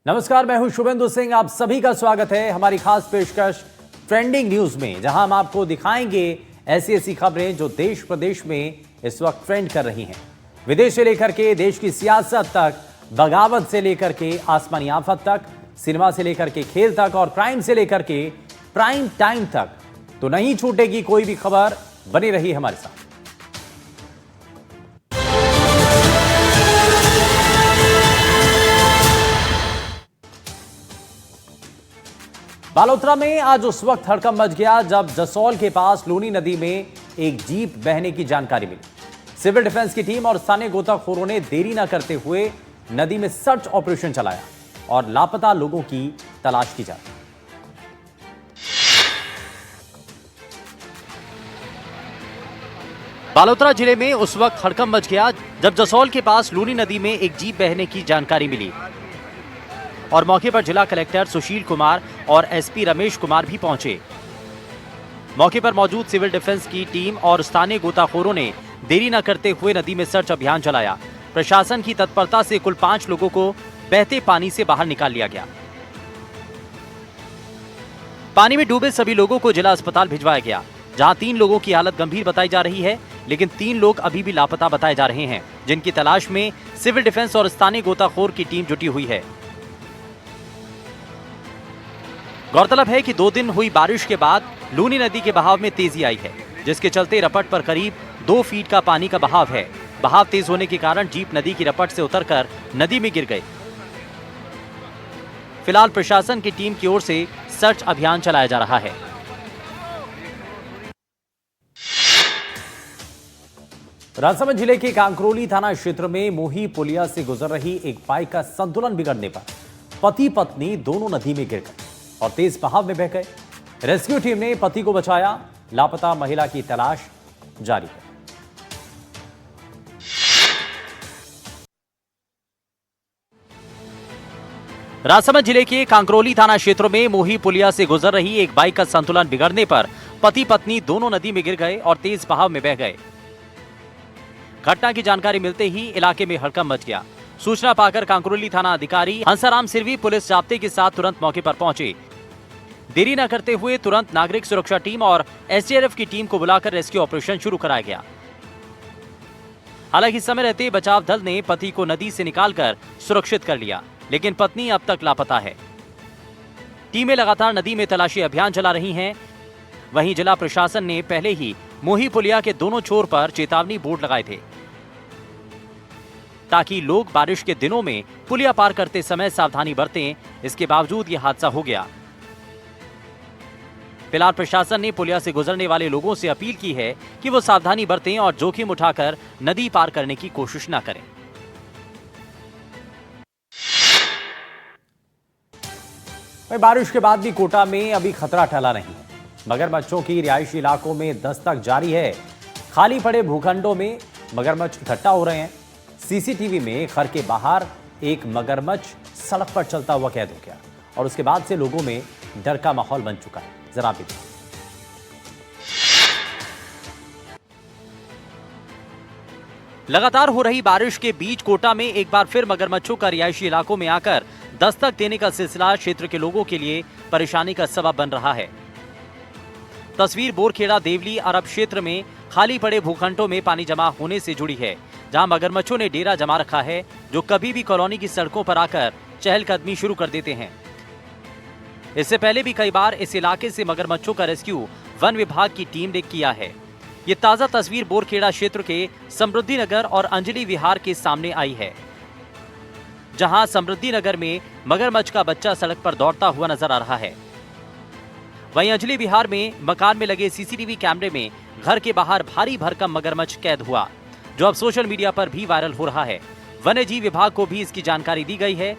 नमस्कार, मैं हूं शुभेंदु सिंह। आप सभी का स्वागत है हमारी खास पेशकश ट्रेंडिंग न्यूज में, जहां हम आपको दिखाएंगे ऐसी ऐसी खबरें जो देश प्रदेश में इस वक्त ट्रेंड कर रही हैं। विदेश से लेकर के देश की सियासत तक, बगावत से लेकर के आसमानी आफत तक, सिनेमा से लेकर के खेल तक और क्राइम से लेकर के प्राइम टाइम तक, तो नहीं छूटेगी कोई भी खबर। बनी रही हमारे साथ। बालोतरा में आज उस वक्त हड़कंप मच गया जब जसौल के पास लूनी नदी में एक जीप बहने की जानकारी मिली। सिविल डिफेंस की टीम और स्थानीय गोताखोरों ने देरी न करते हुए नदी में सर्च ऑपरेशन चलाया और लापता लोगों की तलाश की जा रही है। बालोतरा जिले में उस वक्त हड़कंप मच गया जब जसौल के पास लूनी नदी में एक जीप बहने की जानकारी मिली और मौके पर जिला कलेक्टर सुशील कुमार और एसपी रमेश कुमार भी पहुंचे। मौके पर मौजूद सिविल डिफेंस की टीम और स्थानीय गोताखोरों ने देरी न करते हुए नदी में सर्च अभियान चलाया। प्रशासन की तत्परता से कुल 5 लोगों को बहते पानी से बाहर निकाल लिया गया। पानी में डूबे सभी लोगों को जिला अस्पताल भिजवाया गया, जहां 3 लोगों की हालत गंभीर बताई जा रही है, लेकिन 3 लोग अभी भी लापता बताए जा रहे हैं, जिनकी तलाश में सिविल डिफेंस और स्थानीय गोताखोर की टीम जुटी हुई है। गौरतलब है कि 2 दिन हुई बारिश के बाद लूनी नदी के बहाव में तेजी आई है, जिसके चलते रपट पर करीब 2 फीट का पानी का बहाव है। बहाव तेज होने के कारण जीप नदी की रपट से उतरकर नदी में गिर गई। फिलहाल प्रशासन की टीम की ओर से सर्च अभियान चलाया जा रहा है। राजसमंद जिले के कांकरोली थाना क्षेत्र में मोही पुलिया से गुजर रही एक बाइक का संतुलन बिगड़ने पर पति पत्नी दोनों नदी में गिर गए और तेज बहाव में बह गए। रेस्क्यू टीम ने पति को बचाया। लापता महिला की तलाश जारी है। राजसमंद जिले के कांकरोली थाना क्षेत्र में मोही पुलिया से गुजर रही एक बाइक का संतुलन बिगड़ने पर पति पत्नी दोनों नदी में गिर गए और तेज बहाव में बह गए। घटना की जानकारी मिलते ही इलाके में हड़कंप मच गया। सूचना पाकर कांकरोली थाना अधिकारी हंसाराम सिरवी पुलिस जाब्ते के साथ तुरंत मौके पर पहुंचे। देरी न करते हुए तुरंत नागरिक सुरक्षा टीम और एसडीआरएफ की टीम को बुलाकर रेस्क्यू ऑपरेशन शुरू कराया गया। हालांकि समय रहते बचाव दल ने पति को नदी से निकालकर सुरक्षित कर लिया, लेकिन पत्नी अब तक लापता है। टीमें लगातार नदी में तलाशी अभियान चला रही हैं। वहीं जिला प्रशासन ने पहले ही मोही पुलिया के दोनों छोर पर चेतावनी बोर्ड लगाए थे, ताकि लोग बारिश के दिनों में पुलिया पार करते समय सावधानी बरतें। इसके बावजूद यह हादसा हो गया। फिलहाल प्रशासन ने पुलिया से गुजरने वाले लोगों से अपील की है कि वो सावधानी बरतें और जोखिम उठाकर नदी पार करने की कोशिश न करें। बारिश के बाद भी कोटा में अभी खतरा टला नहीं है। मगरमच्छों की रिहायशी इलाकों में दस्तक जारी है। खाली पड़े भूखंडों में मगरमच्छ इकट्ठा हो रहे हैं। सीसीटीवी में घर के बाहर एक मगरमच्छ सड़क पर चलता हुआ कैद हो गया और उसके बाद से लोगों में डर का माहौल बन चुका है। जरा भी लगातार हो रही बारिश के बीच कोटा में एक बार फिर मगरमच्छों का रिहायशी इलाकों में आकर दस्तक देने का सिलसिला क्षेत्र के लोगों के लिए परेशानी का सबब बन रहा है। तस्वीर बोरखेड़ा देवली अरब क्षेत्र में खाली पड़े भूखंडों में पानी जमा होने से जुड़ी है, जहां मगरमच्छों ने डेरा जमा रखा है, जो कभी भी कॉलोनी की सड़कों पर आकर चहलकदमी शुरू कर देते हैं। इससे पहले भी कई बार इस इलाके से मगरमच्छों का रेस्क्यू वन विभाग की टीम ने किया है। ये ताजा तस्वीर बोरखेड़ा क्षेत्र के समृद्धि नगर और अंजलि विहार के सामने आई है, जहां समृद्धि नगर में मगरमच्छ का बच्चा सड़क पर दौड़ता हुआ नजर आ रहा है। वहीं अंजलि विहार में मकान में लगे सीसीटीवी कैमरे में घर के बाहर भारी भरकम मगरमच्छ कैद हुआ, जो अब सोशल मीडिया पर भी वायरल हो रहा है। वन्य जीव विभाग को भी इसकी जानकारी दी गई है,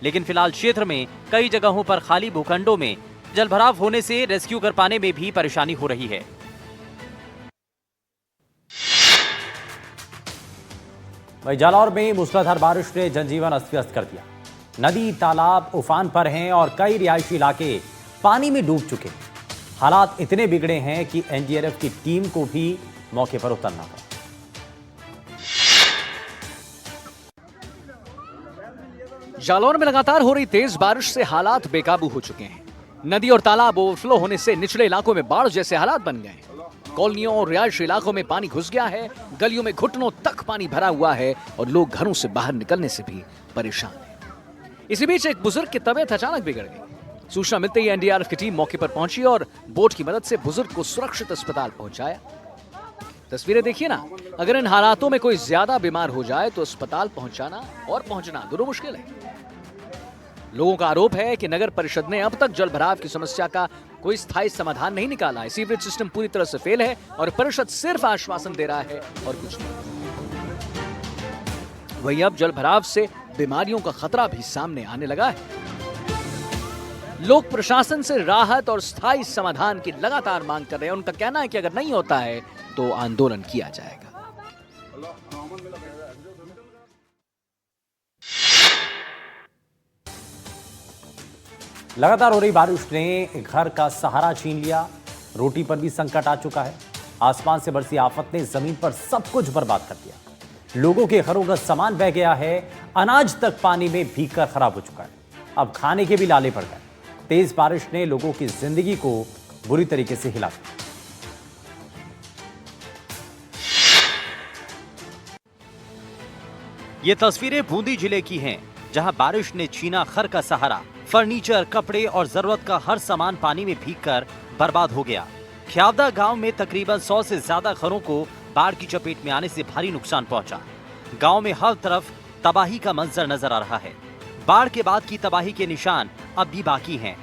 लेकिन फिलहाल क्षेत्र में कई जगहों पर खाली भूखंडों में जलभराव होने से रेस्क्यू कर पाने में भी परेशानी हो रही है। वहीं जालौर में मूसलाधार बारिश ने जनजीवन अस्त व्यस्त कर दिया। नदी तालाब उफान पर हैं और कई रिहायशी इलाके पानी में डूब चुके हैं। हालात इतने बिगड़े हैं कि एनडीआरएफ की टीम को भी मौके पर उतरना पड़ा। जालौर में लगातार हो रही तेज बारिश से हालात बेकाबू हो चुके हैं। नदी और तालाब ओवरफ्लो होने से निचले इलाकों में बाढ़ जैसे हालात बन गए हैं। कॉलोनियों और रिहायशी इलाकों में पानी घुस गया है, गलियों में घुटनों तक पानी भरा हुआ है और लोग घरों से बाहर निकलने से भी परेशान हैं। इसी बीच एक बुजुर्ग की तबीयत अचानक बिगड़ गई। सूचना मिलते ही एनडीआरएफ की टीम मौके पर पहुंची और बोट की मदद से बुजुर्ग को सुरक्षित अस्पताल पहुंचाया। तस्वीरें देखिए ना, अगर इन हालातों में कोई ज्यादा बीमार हो जाए तो अस्पताल पहुंचाना और पहुंचना दोनों मुश्किल है। लोगों का आरोप है कि नगर परिषद ने अब तक जल भराव की समस्या का कोई स्थायी समाधान नहीं निकाला है। सीवरेज सिस्टम पूरी तरह से फेल है और परिषद सिर्फ आश्वासन दे रहा है और कुछ नहीं। वहीं अब जल भराव से बीमारियों का खतरा भी सामने आने लगा है। लोग प्रशासन से राहत और स्थायी समाधान की लगातार मांग कर रहे हैं। उनका कहना है कि अगर नहीं होता है तो आंदोलन किया जाएगा। लगातार हो रही बारिश ने घर का सहारा छीन लिया, रोटी पर भी संकट आ चुका है। आसमान से बरसी आफत ने जमीन पर सब कुछ बर्बाद कर दिया। लोगों के घरों का सामान बह गया है, अनाज तक पानी में भीगकर खराब हो चुका है। अब खाने के भी लाले पड़ गए। तेज बारिश ने लोगों की जिंदगी को बुरी तरीके से हिला दिया। ये तस्वीरें बूंदी जिले की हैं, जहां बारिश ने छीना घर का सहारा। फर्नीचर, कपड़े और जरूरत का हर सामान पानी में भीगकर बर्बाद हो गया। ख्यावदा गांव में तकरीबन 100 से ज्यादा घरों को बाढ़ की चपेट में आने से भारी नुकसान पहुंचा। गांव में हर तरफ तबाही का मंजर नजर आ रहा है। बाढ़ के बाद की तबाही के निशान अब भी बाकी हैं।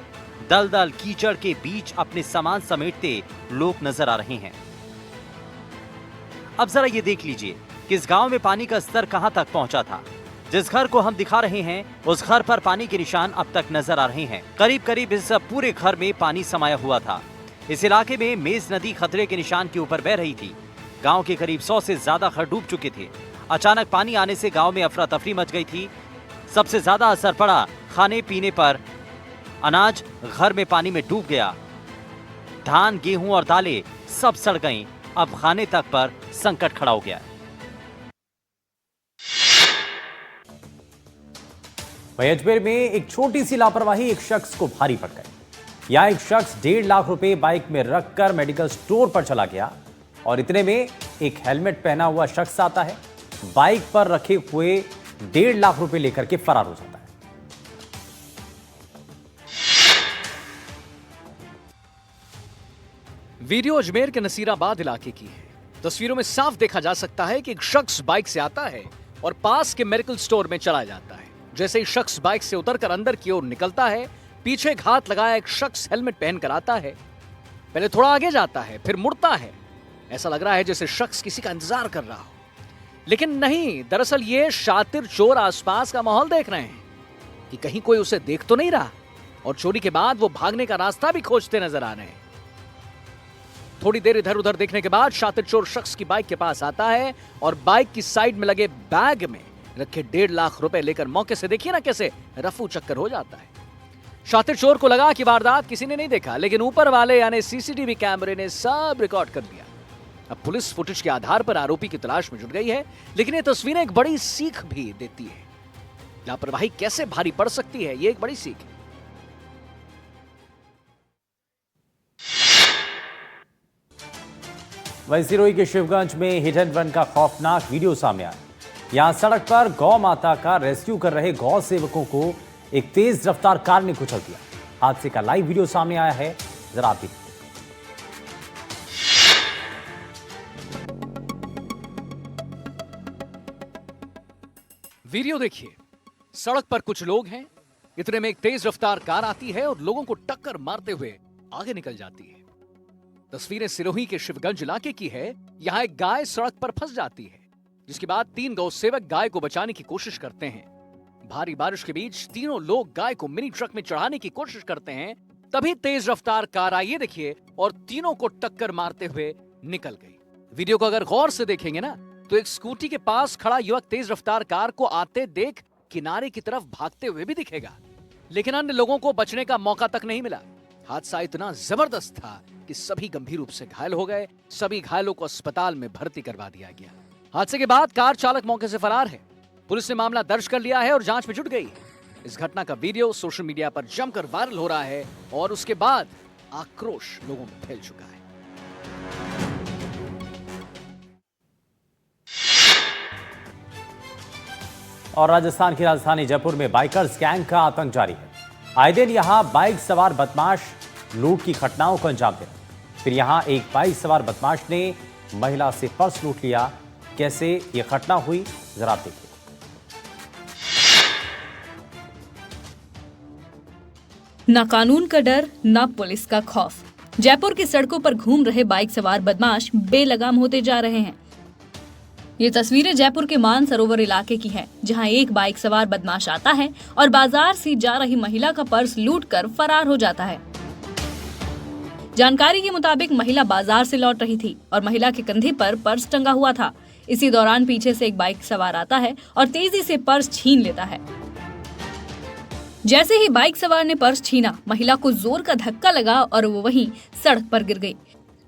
दलदल कीचड़ के बीच अपने सामान समेटते लोग नजर आ रहे हैं। अब जरा ये देख लीजिए कि इस गांव में पानी का स्तर कहां तक पहुंचा था। जिस घर को हम दिखा रहे हैं उस घर पर पानी के निशान अब तक नजर आ रहे हैं। करीब करीब इस पूरे घर में पानी समाया हुआ था। इस इलाके में मेज नदी खतरे के निशान के ऊपर बह रही थी। गांव के करीब 100 से ज्यादा घर डूब चुके थे। अचानक पानी आने से गांव में अफरा तफरी मच गई थी। सबसे ज्यादा असर पड़ा खाने पीने पर। अनाज घर में पानी में डूब गया। धान, गेहूं और दालें सब सड़ गईं। अब खाने तक पर संकट खड़ा हो गया। वहीं अजमेर में एक छोटी सी लापरवाही एक शख्स को भारी पड़ गई। यहां एक शख्स 1.5 लाख रुपए बाइक में रखकर मेडिकल स्टोर पर चला गया और इतने में एक हेलमेट पहना हुआ शख्स आता है, बाइक पर रखे हुए 1.5 लाख रुपए लेकर के फरार हो जाता है। वीडियो अजमेर के नसीराबाद इलाके की है। तस्वीरों में साफ देखा जा सकता है कि एक शख्स बाइक से आता है और पास के मेडिकल स्टोर में चला जाता है। जैसे ही शख्स बाइक से उतरकर अंदर की ओर निकलता है, पीछे घात लगाया एक शख्स हेलमेट पहनकर आता है। पहले थोड़ा आगे जाता है, फिर मुड़ता है। ऐसा लग रहा है जैसे शख्स किसी का इंतजार कर रहा हो, लेकिन नहीं। दरअसल ये शातिर चोर आसपास का माहौल देख रहे हैं कि कहीं कोई उसे देख तो नहीं रहा, और चोरी के बाद वो भागने का रास्ता भी खोजते नजर आ रहे हैं। थोड़ी देर इधर उधर देखने के बाद शातिर चोर शख्स की बाइक के पास आता है और बाइक की साइड में लगे बैग में रखे 1.5 लाख रुपए लेकर मौके से देखिए ना कैसे रफू चक्कर हो जाता है। शातिर चोर को लगा कि वारदात किसी ने नहीं देखा, लेकिन ऊपर वाले यानी सीसीटीवी कैमरे ने सब रिकॉर्ड कर लिया। अब पुलिस फुटेज के आधार पर आरोपी की तलाश में जुट गई है, लेकिन ये तस्वीरें एक बड़ी सीख भी देती है। लापरवाही कैसे भारी पड़ सकती है, ये एक बड़ी सीख है। वहीं सिरोही के शिवगंज में हिट एंड रन का खौफनाक वीडियो सामने आया। यहां सड़क पर गौ माता का रेस्क्यू कर रहे गौ सेवकों को एक तेज रफ्तार कार ने कुचल दिया। हादसे का लाइव वीडियो सामने आया है, जरा आप देखिए। वीडियो देखिए, सड़क पर कुछ लोग हैं, इतने में एक तेज रफ्तार कार आती है और लोगों को टक्कर मारते हुए आगे निकल जाती है। तस्वीरें सिरोही के शिवगंज इलाके की है। यहां एक गाय सड़क पर फंस जाती है, जिसके बाद 3 गौ सेवक गाय को बचाने की कोशिश करते हैं। भारी बारिश के बीच तीनों लोग गाय को मिनी ट्रक में चढ़ाने की कोशिश करते हैं, तभी तेज रफ्तार कार आई, देखिए, और तीनों को टक्कर मारते हुए निकल गई। वीडियो को अगर गौर से देखेंगे ना, तो एक स्कूटी के पास खड़ा युवक तेज रफ्तार कार को आते देख किनारे की तरफ भागते हुए भी दिखेगा, लेकिन अन्य लोगों को बचने का मौका तक नहीं मिला। हादसा इतना जबरदस्त था कि सभी गंभीर रूप से घायल हो गए। सभी घायलों को अस्पताल में भर्ती करवा दिया गया। हादसे के बाद कार चालक मौके से फरार है। पुलिस ने मामला दर्ज कर लिया है और जांच में जुट गई है। इस घटना का वीडियो सोशल मीडिया पर जमकर वायरल हो रहा है और उसके बाद आक्रोश लोगों में फैल चुका है। और राजस्थान की राजधानी जयपुर में बाइकर्स गैंग का आतंक जारी है। आए दिन यहां बाइक सवार बदमाश लूट की घटनाओं को अंजाम दे रहे। फिर यहां एक बाइक सवार बदमाश ने महिला से पर्स लूट लिया। कैसे यह घटना हुई, जरा देखिए। ना कानून का डर, ना पुलिस का खौफ। जयपुर की सड़कों पर घूम रहे बाइक सवार बदमाश बेलगाम होते जा रहे हैं। ये तस्वीरें जयपुर के मानसरोवर इलाके की हैं, जहां एक बाइक सवार बदमाश आता है और बाजार से जा रही महिला का पर्स लूटकर फरार हो जाता है। जानकारी के मुताबिक महिला बाजार से लौट रही थी और महिला के कंधे पर पर्स टंगा हुआ था। इसी दौरान पीछे से एक बाइक सवार आता है और तेजी से पर्स छीन लेता है। जैसे ही बाइक सवार ने पर्स छीना, महिला को जोर का धक्का लगा और वो वहीं सड़क पर गिर गई,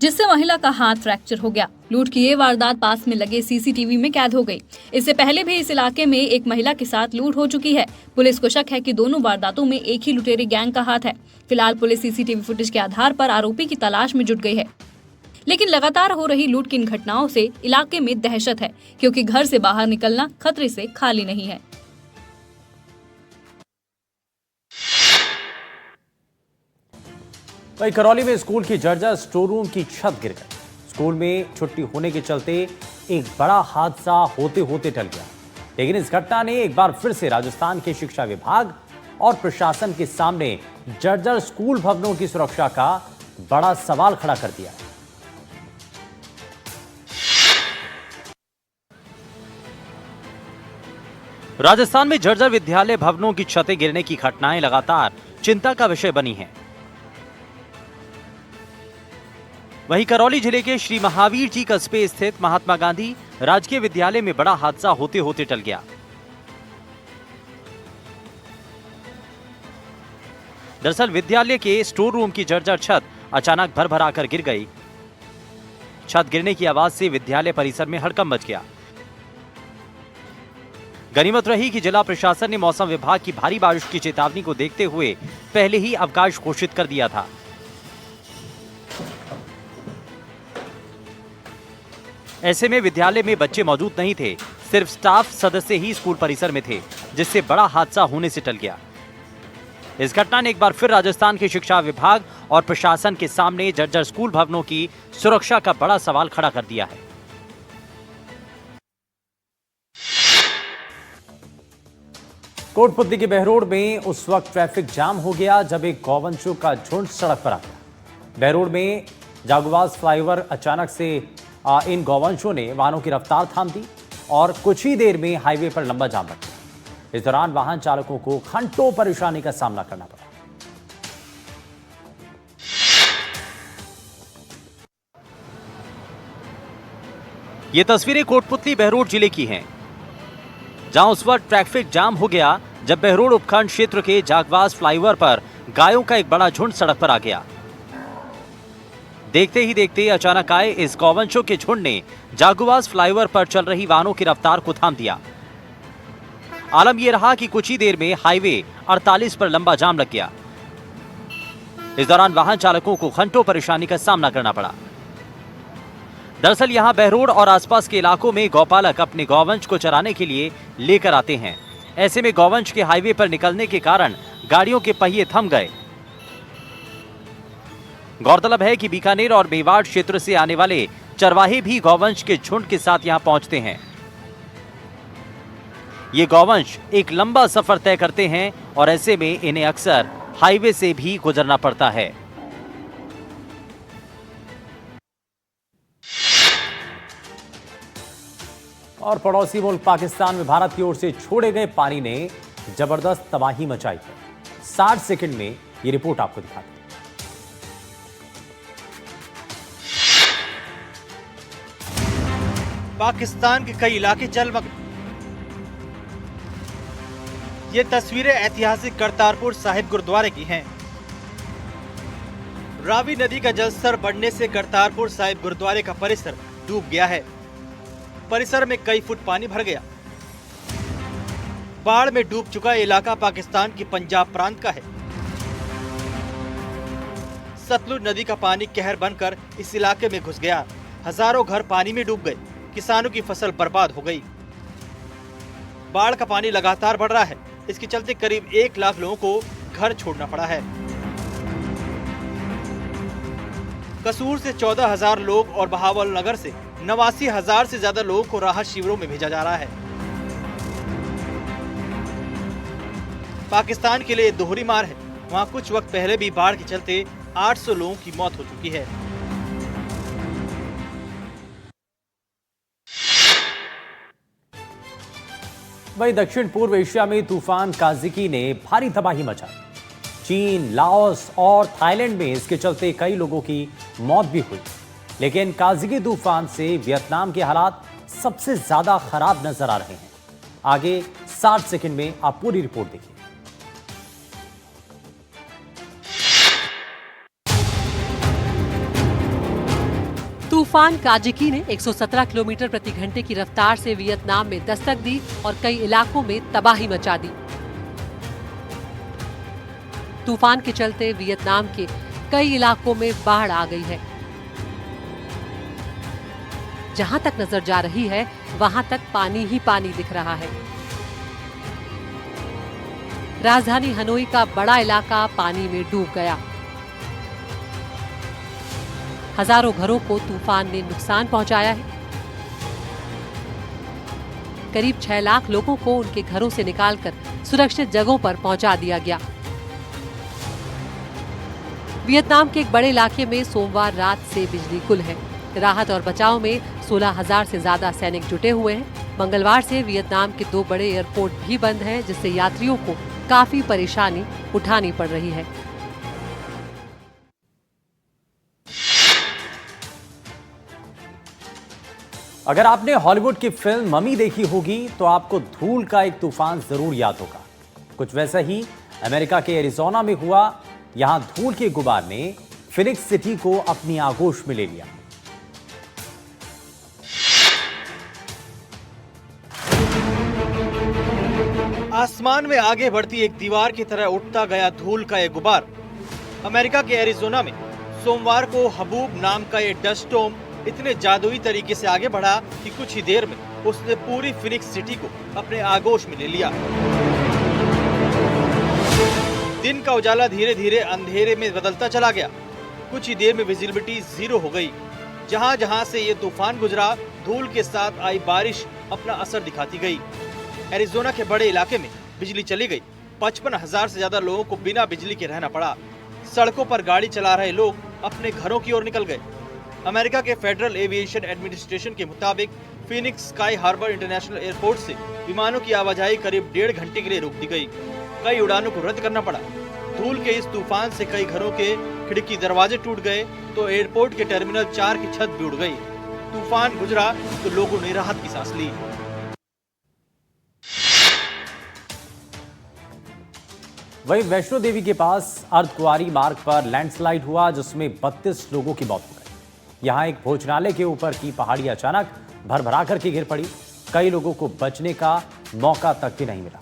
जिससे महिला का हाथ फ्रैक्चर हो गया। लूट की ये वारदात पास में लगे सीसीटीवी में कैद हो गई। इससे पहले भी इस इलाके में एक महिला के साथ लूट हो चुकी है। पुलिस को शक है कि दोनों वारदातों में एक ही लुटेरे गैंग का हाथ है। फिलहाल पुलिस सीसीटीवी फुटेज के आधार पर आरोपी की तलाश में जुट गई है। लेकिन लगातार हो रही लूट की इन घटनाओं से इलाके में दहशत है, क्योंकि घर से बाहर निकलना खतरे से खाली नहीं है। वहीं करौली में स्कूल की जर्जर स्टोर रूम की छत गिर गई। स्कूल में छुट्टी होने के चलते एक बड़ा हादसा होते होते टल गया। लेकिन इस घटना ने एक बार फिर से राजस्थान के शिक्षा विभाग और प्रशासन के सामने जर्जर स्कूल भवनों की सुरक्षा का बड़ा सवाल खड़ा कर दिया। राजस्थान में जर्जर विद्यालय भवनों की छतें गिरने की घटनाएं लगातार चिंता का विषय बनी हैं। वहीं करौली जिले के श्री महावीर जी कस्बे स्थित महात्मा गांधी राजकीय विद्यालय में बड़ा हादसा होते होते टल गया। दरअसल विद्यालय के स्टोर रूम की जर्जर छत अचानक भरभराकर गिर गई। छत गिरने की आवाज से विद्यालय परिसर में हड़कंप मच गया। गनीमत रही कि जिला प्रशासन ने मौसम विभाग की भारी बारिश की चेतावनी को देखते हुए पहले ही अवकाश घोषित कर दिया था। ऐसे में विद्यालय में बच्चे मौजूद नहीं थे, सिर्फ स्टाफ सदस्य ही स्कूल परिसर में थे, जिससे बड़ा हादसा होने से टल गया। इस घटना ने एक बार फिर राजस्थान के शिक्षा विभाग और प्रशासन के सामने जर्जर स्कूल भवनों की सुरक्षा का बड़ा सवाल खड़ा कर दिया है। कोटपुतली के बहरोड में उस वक्त ट्रैफिक जाम हो गया जब एक गौवंशों का झुंड सड़क पर आ गया। बहरोड में जागुआस फ्लाईओवर अचानक से इन गौवंशों ने वाहनों की रफ्तार थाम दी और कुछ ही देर में हाईवे पर लंबा जाम लग गया। इस दौरान वाहन चालकों को घंटों परेशानी का सामना करना पड़ा। ये तस्वीरें कोटपुतली बहरोड जिले की हैं, जहां उस वक्त ट्रैफिक जाम हो गया जब बहरोड उपखंड क्षेत्र के जागवास फ्लाईओवर पर गायों का एक बड़ा झुंड सड़क पर आ गया। देखते ही देखते अचानक आए इस गौवंशों के झुंड ने जागवास फ्लाईओवर पर चल रही वाहनों की रफ्तार को थाम दिया। आलम यह रहा कि कुछ ही देर में हाईवे 48 पर लंबा जाम लग गया। इस दौरान वाहन चालकों को घंटों परेशानी का सामना करना पड़ा। दरअसल यहां बहरोड और आसपास के इलाकों में गौपालक अपने गौवंश को चराने के लिए लेकर आते हैं। ऐसे में गौवंश के हाईवे पर निकलने के कारण गाड़ियों के पहिए थम गए। गौरतलब है कि बीकानेर और मेवाड़ क्षेत्र से आने वाले चरवाहे भी गौवंश के झुंड के साथ यहां पहुंचते हैं। ये गौवंश एक लंबा सफर तय करते हैं और ऐसे में इन्हें अक्सर हाईवे से भी गुजरना पड़ता है। और पड़ोसी मुल्क पाकिस्तान में भारत की ओर से छोड़े गए पानी ने जबरदस्त तबाही मचाई है। 60 सेकंड में ये रिपोर्ट आपको दिखाते हैं। पाकिस्तान के कई इलाके जलमग्न। ये तस्वीरें ऐतिहासिक करतारपुर साहिब गुरुद्वारे की हैं। रावी नदी का जलस्तर बढ़ने से करतारपुर साहिब गुरुद्वारे का परिसर डूब गया है। परिसर में कई फुट पानी भर गया। बाढ़ में डूब चुका ये इलाका पाकिस्तान की पंजाब प्रांत का है। सतलुज नदी का पानी कहर बनकर इस इलाके में घुस गया। हजारों घर पानी में डूब गए। किसानों की फसल बर्बाद हो गई। बाढ़ का पानी लगातार बढ़ रहा है। इसके चलते करीब 1 लाख लोगों को घर छोड़ना पड़ा है। कसूर से 14,000 लोग और बहावल नगर से 89,000 से ज्यादा लोगों को राहत शिविरों में भेजा जा रहा है। पाकिस्तान के लिए दोहरी मार है। वहाँ कुछ वक्त पहले भी बाढ़ के चलते 800 लोगों की मौत हो चुकी है। वहीं दक्षिण पूर्व एशिया में तूफान काजिकी ने भारी तबाही मचाई। चीन, लाओस और थाईलैंड में इसके चलते कई लोगों की मौत भी हुई। लेकिन काजिकी तूफान से वियतनाम के हालात सबसे ज्यादा खराब नजर आ रहे हैं। आगे 60 सेकंड में आप पूरी रिपोर्ट देखिए। तूफान काजिकी ने 117 किलोमीटर प्रति घंटे की रफ्तार से वियतनाम में दस्तक दी और कई इलाकों में तबाही मचा दी। तूफान के चलते वियतनाम के कई इलाकों में बाढ़ आ गई है। जहां तक नजर जा रही है वहां तक पानी ही पानी दिख रहा है। राजधानी हनोई का बड़ा इलाका पानी में डूब गया। हजारों घरों को तूफान ने नुकसान पहुंचाया है। करीब 6 लाख लोगों को उनके घरों से निकालकर सुरक्षित जगहों पर पहुंचा दिया गया। वियतनाम के एक बड़े इलाके में सोमवार रात से बिजली गुल है। राहत और बचाव में 16,000 से ज्यादा सैनिक जुटे हुए हैं। मंगलवार से वियतनाम के 2 बड़े एयरपोर्ट भी बंद हैं, जिससे यात्रियों को काफी परेशानी उठानी पड़ रही है। अगर आपने हॉलीवुड की फिल्म ममी देखी होगी तो आपको धूल का एक तूफान जरूर याद होगा। कुछ वैसा ही अमेरिका के एरिजोना में हुआ। यहां धूल के गुबार ने फिनिक्स सिटी को अपनी आगोश में ले लिया। आसमान में आगे बढ़ती एक दीवार की तरह उठता गया धूल का ये गुबार। अमेरिका के एरिजोना में सोमवार को हबूब नाम का ये डस्ट स्टॉर्म इतने जादुई तरीके से आगे बढ़ा कि कुछ ही देर में उसने पूरी फिनिक्स सिटी को अपने आगोश में ले लिया। दिन का उजाला धीरे धीरे अंधेरे में बदलता चला गया। कुछ ही देर में विजिबिलिटी 0 हो गई। जहां जहां से ये तूफान गुजरा, धूल के साथ आई बारिश अपना असर दिखाती गई। एरिजोना के बड़े इलाके में बिजली चली गई। 55,000 से ज्यादा लोगों को बिना बिजली के रहना पड़ा। सड़कों पर गाड़ी चला रहे लोग अपने घरों की ओर निकल गए। अमेरिका के फेडरल एविएशन एडमिनिस्ट्रेशन के मुताबिक Phoenix Sky Harbor International Airport से विमानों की आवाजाही करीब 1.5 घंटे के लिए रोक दी गई। कई उड़ानों को रद्द करना पड़ा। धूल के इस तूफान से कई घरों के खिड़की दरवाजे टूट गए तो एयरपोर्ट के टर्मिनल 4 की छत भी उड़ गई। तूफान गुजरा तो लोगों ने राहत की सांस ली। वहीं वैष्णो देवी के पास अर्धकुंवारी मार्ग पर लैंडस्लाइड हुआ, जिसमें 32 लोगों की मौत हो गई। यहां एक भोजनालय के ऊपर की पहाड़ी अचानक भरभरा करके गिर पड़ी। कई लोगों को बचने का मौका तक भी नहीं मिला।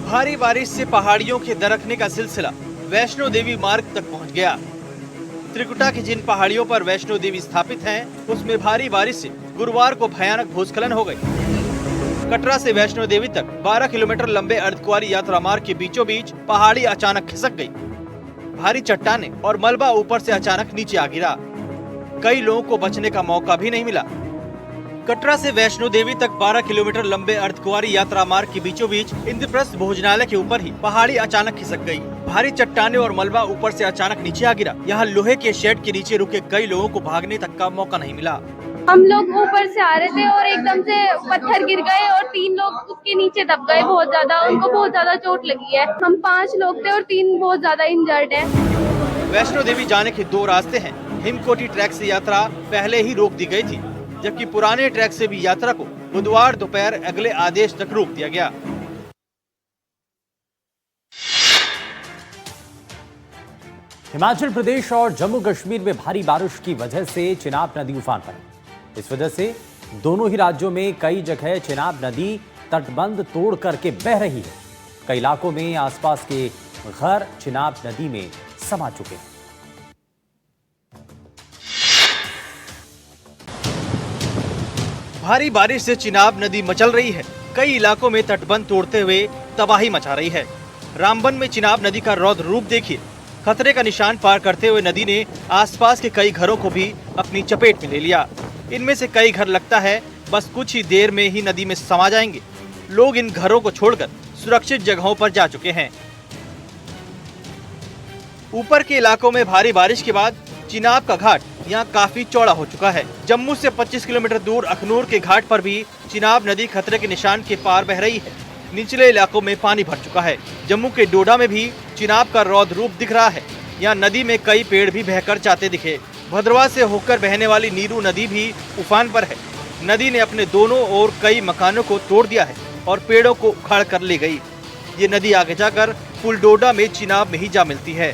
भारी बारिश से पहाड़ियों के दरकने का सिलसिला वैष्णो देवी मार्ग तक पहुंच गया। त्रिकुटा की जिन पहाड़ियों पर वैष्णो देवी स्थापित हैं, उसमें भारी बारिश से गुरुवार को भयानक भूस्खलन हो गई। कटरा से वैष्णो देवी तक 12 किलोमीटर लंबे अर्धकुंवारी यात्रा मार्ग के बीचों बीच पहाड़ी अचानक खिसक गई। भारी चट्टानें और मलबा ऊपर से अचानक नीचे आ गिरा। कई लोगों को बचने का मौका भी नहीं मिला। कटरा से वैष्णो देवी तक 12 किलोमीटर लंबे अर्धकुंवारी यात्रा मार्ग के बीचों बीच इंद्रप्रस्थ भोजनालय के ऊपर ही पहाड़ी अचानक खिसक गई। भारी चट्टानें और मलबा ऊपर से अचानक नीचे आ गिरा। यहाँ लोहे के शेड के नीचे रुके कई लोगों को भागने तक का मौका नहीं मिला। हम लोग ऊपर से आ रहे थे और एकदम से पत्थर गिर गए और 3 लोग उसके नीचे दब गए। बहुत ज्यादा उनको बहुत ज्यादा चोट लगी है। हम 5 लोग थे और 3 बहुत ज्यादा इंजर्ड हैं। वैष्णो देवी जाने के 2 रास्ते हैं। हिमकोटी ट्रैक से यात्रा पहले ही रोक दी गई थी, जबकि पुराने ट्रैक से भी यात्रा को बुधवार दोपहर अगले आदेश तक रोक दिया गया। हिमाचल प्रदेश और जम्मू कश्मीर में भारी बारिश की वजह से चिनाब नदी उफान पर। इस वजह से दोनों ही राज्यों में कई जगह चेनाब नदी तटबंध तोड़ करके बह रही है। कई इलाकों में आसपास के घर चेनाब नदी में समा चुके हैं। भारी बारिश से चिनाब नदी मचल रही है। कई इलाकों में तटबंध तोड़ते हुए तबाही मचा रही है। रामबन में चिनाब नदी का रौद्र रूप देखिए। खतरे का निशान पार करते हुए नदी ने आसपास के कई घरों को भी अपनी चपेट में ले लिया। इनमें से कई घर लगता है बस कुछ ही देर में ही नदी में समा जाएंगे। लोग इन घरों को छोड़कर सुरक्षित जगहों पर जा चुके हैं। ऊपर के इलाकों में भारी बारिश के बाद चिनाब का घाट यहाँ काफी चौड़ा हो चुका है। जम्मू से 25 किलोमीटर दूर अखनूर के घाट पर भी चिनाब नदी खतरे के निशान के पार बह रही है। निचले इलाकों में पानी भर चुका है। जम्मू के डोडा में भी चिनाब का रौद्र रूप दिख रहा है। यहाँ नदी में कई पेड़ भी बहकर जाते दिखे। भद्रवाह से होकर बहने वाली नीरू नदी भी उफान पर है। नदी ने अपने दोनों ओर कई मकानों को तोड़ दिया है और पेड़ों को उखाड़ कर ले गई। ये नदी आगे जाकर पुल डोडा में चिनाब में ही जा मिलती है।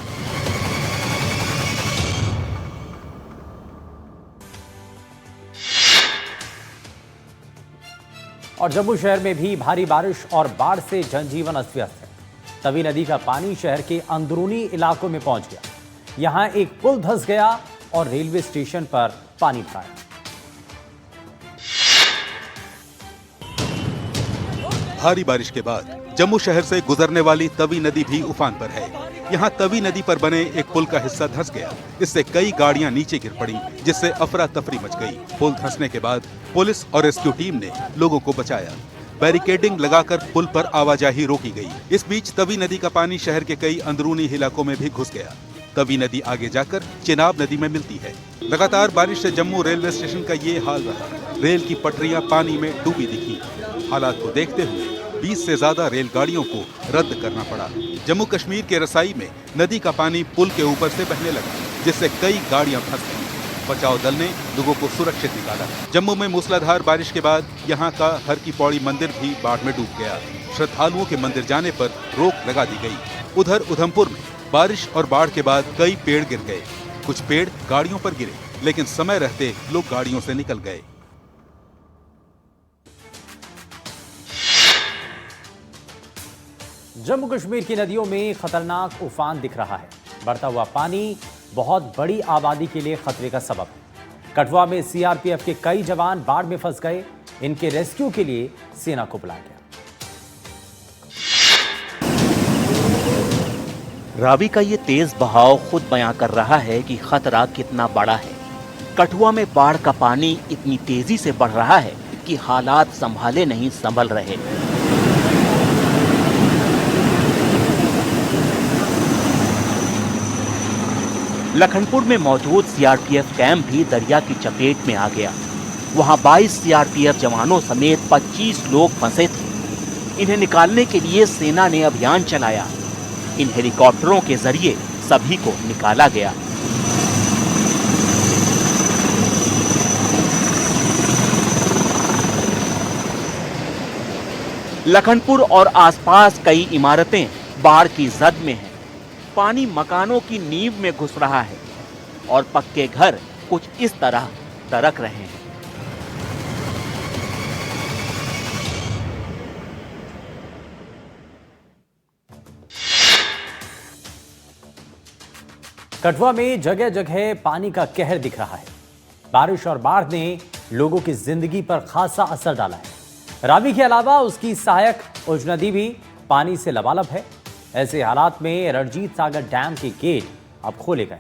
और जम्मू शहर में भी भारी बारिश और बाढ़ से जनजीवन अस्त व्यस्त है। तवी नदी का पानी शहर के अंदरूनी इलाकों में पहुंच गया। यहां एक पुल धंस गया और रेलवे स्टेशन पर पानी भराया। भारी बारिश के बाद जम्मू शहर से गुजरने वाली तवी नदी भी उफान पर है। यहाँ तवी नदी पर बने एक पुल का हिस्सा धंस गया। इससे कई गाड़ियां नीचे गिर पड़ी, जिससे अफरा तफरी मच गई। पुल धंसने के बाद पुलिस और रेस्क्यू टीम ने लोगों को बचाया। बैरिकेडिंग लगाकर पुल पर आवाजाही रोकी गई। इस बीच तवी नदी का पानी शहर के कई अंदरूनी इलाकों में भी घुस गया। तवी नदी आगे जाकर चेनाब नदी में मिलती है। लगातार बारिश से जम्मू रेलवे स्टेशन का ये हाल रहा। रेल की पटरियां पानी में डूबी दिखी। हालात को देखते हुए 20 से ज्यादा रेलगाड़ियों को रद्द करना पड़ा। जम्मू कश्मीर के रसाई में नदी का पानी पुल के ऊपर से बहने लगा, जिससे कई गाड़ियां फंस गईं। बचाव दल ने लोगों को सुरक्षित निकाला। जम्मू में मूसलाधार बारिश के बाद यहां का हर की पौड़ी मंदिर भी बाढ़ में डूब गया। श्रद्धालुओं के मंदिर जाने पर रोक लगा दी गई। उधर उधमपुर में बारिश और बाढ़ के बाद कई पेड़ गिर गए। कुछ पेड़ गाड़ियों पर गिरे, लेकिन समय रहते लोग गाड़ियों से निकल गए। जम्मू कश्मीर की नदियों में खतरनाक उफान दिख रहा है। बढ़ता हुआ पानी बहुत बड़ी आबादी के लिए खतरे का सबब है। कठुआ में सीआरपीएफ के कई जवान बाढ़ में फंस गए। इनके रेस्क्यू के लिए सेना को बुलाया गया। रावी का ये तेज बहाव खुद बयां कर रहा है कि खतरा कितना बड़ा है। कठुआ में बाढ़ का पानी इतनी तेजी से बढ़ रहा है कि हालात संभाले नहीं संभल रहे। लखनपुर में मौजूद सीआरपीएफ कैंप भी दरिया की चपेट में आ गया। वहां 22 सीआरपीएफ जवानों समेत 25 लोग फंसे थे। इन्हें निकालने के लिए सेना ने अभियान चलाया। इन हेलीकॉप्टरों के जरिए सभी को निकाला गया। लखनपुर और आसपास कई इमारतें बाढ़ की जद में हैं। पानी मकानों की नींव में घुस रहा है और पक्के घर कुछ इस तरह दरक रहे हैं। कठुआ में जगह जगह पानी का कहर दिख रहा है। बारिश और बाढ़ ने लोगों की जिंदगी पर खासा असर डाला है। रावी के अलावा उसकी सहायक उज नदी भी पानी से लबालब है। ऐसे हालात में रणजीत सागर डैम के गेट अब खोले गए।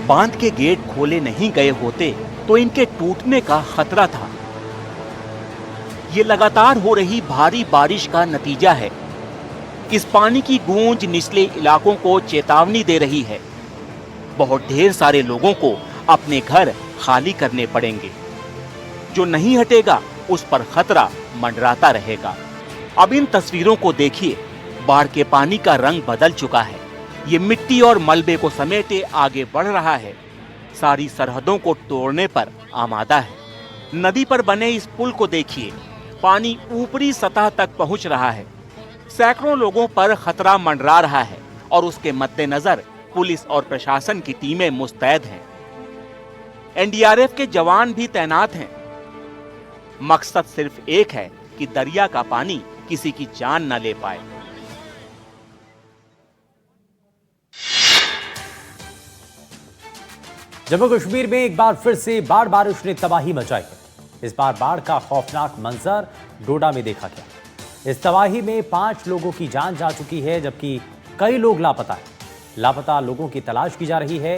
बांध के गेट खोले नहीं गए होते तो इनके टूटने का खतरा था। ये लगातार हो रही भारी बारिश का नतीजा है। इस पानी की गूंज निचले इलाकों को चेतावनी दे रही है। बहुत ढेर सारे लोगों को अपने घर खाली करने पड़ेंगे। जो नहीं हटेगा उस पर खतरा मंडराता रहेगा। अब इन तस्वीरों को देखिए। बाढ़ के पानी का रंग बदल चुका है। ये मिट्टी और मलबे को समेटे आगे बढ़ रहा है। सारी सरहदों को तोड़ने पर आमादा है। नदी पर बने इस पुल को देखिए। पानी ऊपरी सतह तक पहुंच रहा है। सैकड़ों लोगों पर खतरा मंडरा रहा है और उसके मद्देनजर पुलिस और प्रशासन की टीमें मुस्तैद हैं। एनडीआरएफ के जवान भी तैनात हैं। मकसद सिर्फ एक है कि दरिया का पानी किसी की जान न ले पाए। जम्मू कश्मीर में एक बार फिर से बाढ़ बारिश ने तबाही मचाई है। इस बार बाढ़ का खौफनाक मंजर डोडा में देखा गया। इस तबाही में 5 लोगों की जान जा चुकी है, जबकि कई लोग लापता हैं। लापता लोगों की तलाश की जा रही है।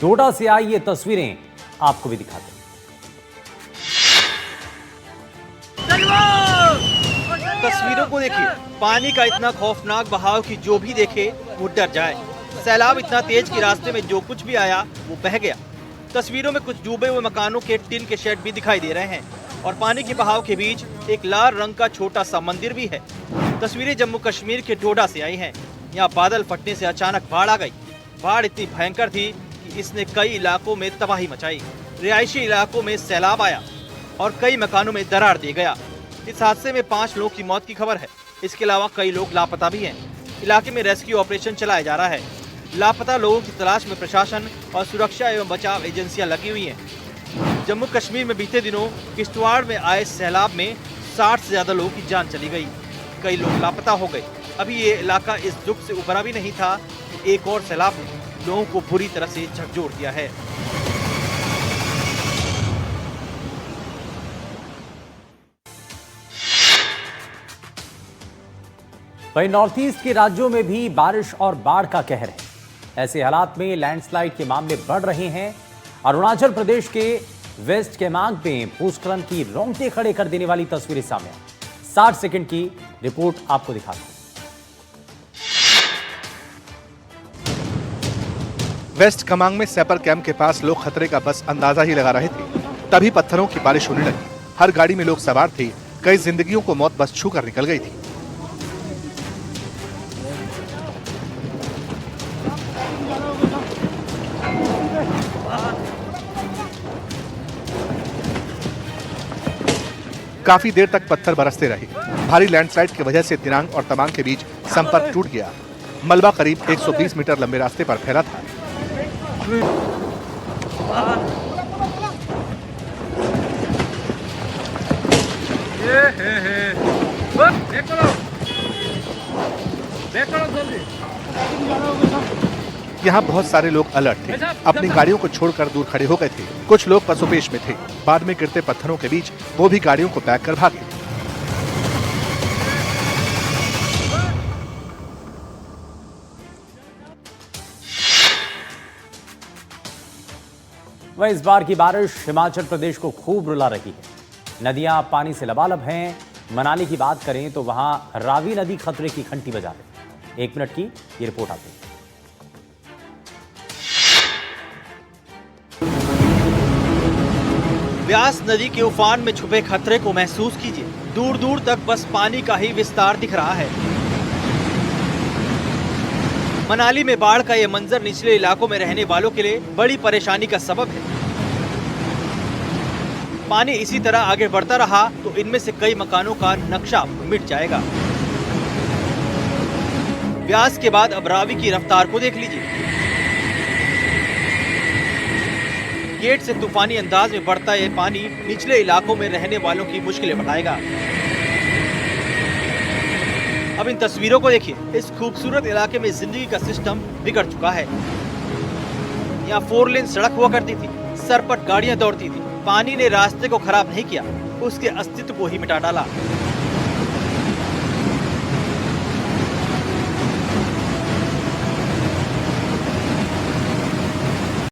डोडा से आई ये तस्वीरें आपको भी दिखाते हैं। तस्वीरों को देखिए, पानी का इतना खौफनाक बहाव कि जो भी देखे वो डर जाए। सैलाब इतना तेज कि रास्ते में जो कुछ भी आया वो बह गया। तस्वीरों में कुछ डूबे हुए मकानों के टिन के शेड भी दिखाई दे रहे हैं और पानी के बहाव के बीच एक लाल रंग का छोटा सा मंदिर भी है। तस्वीरें जम्मू कश्मीर के डोडा से आई हैं। यहाँ बादल फटने से अचानक बाढ़ आ गई। बाढ़ इतनी भयंकर थी कि इसने कई इलाकों में तबाही मचाई। रिहायशी इलाकों में सैलाब आया और कई मकानों में दरार दे गया। इस हादसे में 5 लोगों की मौत की खबर है। इसके अलावा कई लोग लापता भी हैं। इलाके में रेस्क्यू ऑपरेशन चलाया जा रहा है। लापता लोगों की तलाश में प्रशासन और सुरक्षा एवं बचाव एजेंसियां लगी हुई हैं। जम्मू कश्मीर में बीते दिनों किश्तवाड़ में आए सैलाब में 60 से ज्यादा लोगों की जान चली गई। कई लोग लापता हो गए। अभी ये इलाका इस दुख से उभरा भी नहीं था कि एक और सैलाब ने लोगों को बुरी तरह से झकझोर दिया है। वहीं नॉर्थ ईस्ट के राज्यों में भी बारिश और बाढ़ का कहर है। ऐसे हालात में लैंडस्लाइड के मामले बढ़ रहे हैं। अरुणाचल प्रदेश के वेस्ट केमांग में भूस्खलन की रोंगटे खड़े कर देने वाली तस्वीरें सामने आई। 60 सेकंड की रिपोर्ट आपको दिखाते हैं। वेस्ट कमांग में सैपर कैंप के पास लोग खतरे का बस अंदाजा ही लगा रहे थे, तभी पत्थरों की बारिश होने लगी। हर गाड़ी में लोग सवार थे। कई जिंदगियों को मौत बस छू कर निकल गई थी। काफी देर तक पत्थर बरसते रहे। भारी लैंडस्लाइड की वजह से दिनांग और तमांग के बीच संपर्क टूट गया। मलबा करीब 120 मीटर लंबे रास्ते पर फैला था। यहाँ बहुत सारे लोग अलर्ट थे। अपनी गाड़ियों को छोड़कर दूर खड़े हो गए थे। कुछ लोग पसोपेश में थे। बाद में गिरते पत्थरों के बीच वो भी गाड़ियों को बैक कर भागे। वह इस बार की बारिश हिमाचल प्रदेश को खूब रुला रही है। नदियां पानी से लबालब हैं। मनाली की बात करें तो वहां रावी नदी खतरे की घंटी बजा रही है। 1 मिनट की ये रिपोर्ट आती है। व्यास नदी के उफान में छुपे खतरे को महसूस कीजिए। दूर दूर तक बस पानी का ही विस्तार दिख रहा है। मनाली में बाढ़ का यह मंजर निचले इलाकों में रहने वालों के लिए बड़ी परेशानी का सबब है। पानी इसी तरह आगे बढ़ता रहा तो इनमें से कई मकानों का नक्शा मिट जाएगा। व्यास के बाद अब रावी की रफ्तार को देख लीजिए। गेट से तूफानी अंदाज में बढ़ता यह पानी निचले इलाकों में रहने वालों की मुश्किलें बढ़ाएगा। अब इन तस्वीरों को देखिए। इस खूबसूरत इलाके में जिंदगी का सिस्टम बिगड़ चुका है। यहाँ 4 लेन सड़क हुआ करती थी। सरपट गाड़ियां दौड़ती थी। पानी ने रास्ते को खराब नहीं किया, उसके अस्तित्व को ही मिटा डाला।